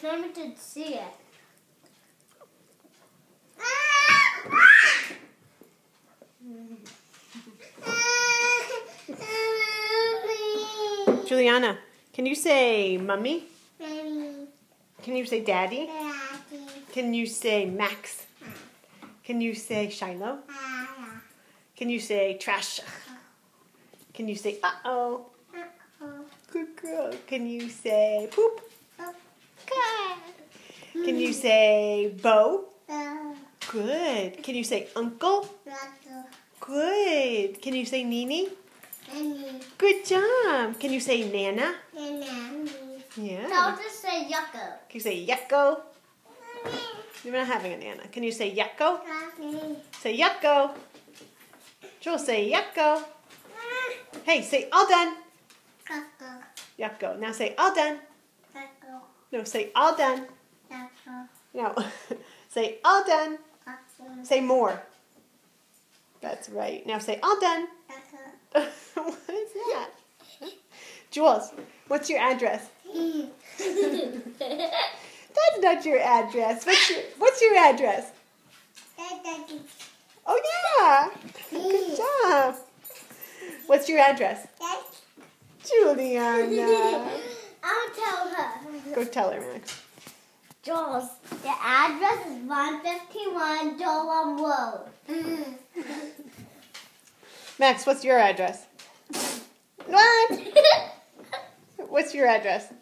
Maybe to see it. Juliana, can you say mummy? Mommy. Can you say daddy? Daddy. Can you say Max? Can you say Shiloh? Can you say trash? Can you say uh-oh? Good girl. Can you say poop? Good. Can you say Bo? Good. Can you say uncle? Good. Can you say Nini? Good job. Can you say Nana? Yeah. So I'll just say Yucko. Can you say Yucko? You're not having a Nana. Can you say Yucko? Say Yucko. Joel, say Yucko. Hey, say all done. Yucko. Now say all done. No, say all done. No. Say all done. Say more. That's right. Now say all done. What is that? Jules, what's your address? That's not your address. What's your address? Oh yeah. Good job. What's your address? Juliana. I'll tell her. Go tell her, Max. Jules, the address is 151 Dolan Road. Max, what's your address? What? What's your address?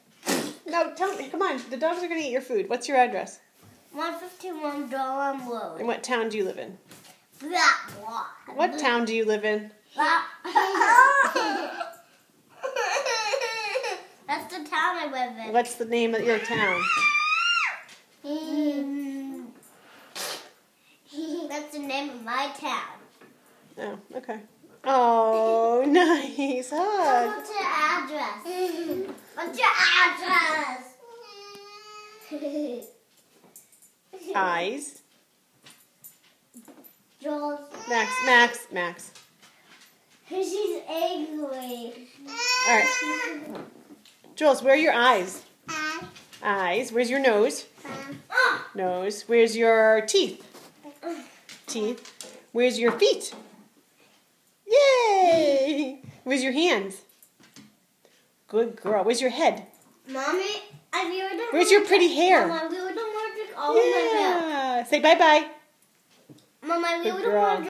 No, tell me. Come on. The dogs are going to eat your food. What's your address? 151 Dolan Road. And what town do you live in? That one. What town do you live in? That's the town I live in. What's the name of your town? That's the name of my town. Oh, okay. Oh, nice hug. What's your address? What's your address? Eyes. Jules. Max. She's angry. All right. Jules, where are your eyes? Eyes. Where's your nose? Nose. Where's your teeth? Teeth. Where's your feet? Yay! Where's your hands? Good girl. Where's your head? Mommy, Where's your pretty hair? Mama, we were allergic all in my hair. Yeah. Say bye-bye. Mama, we Good were girl. allergic.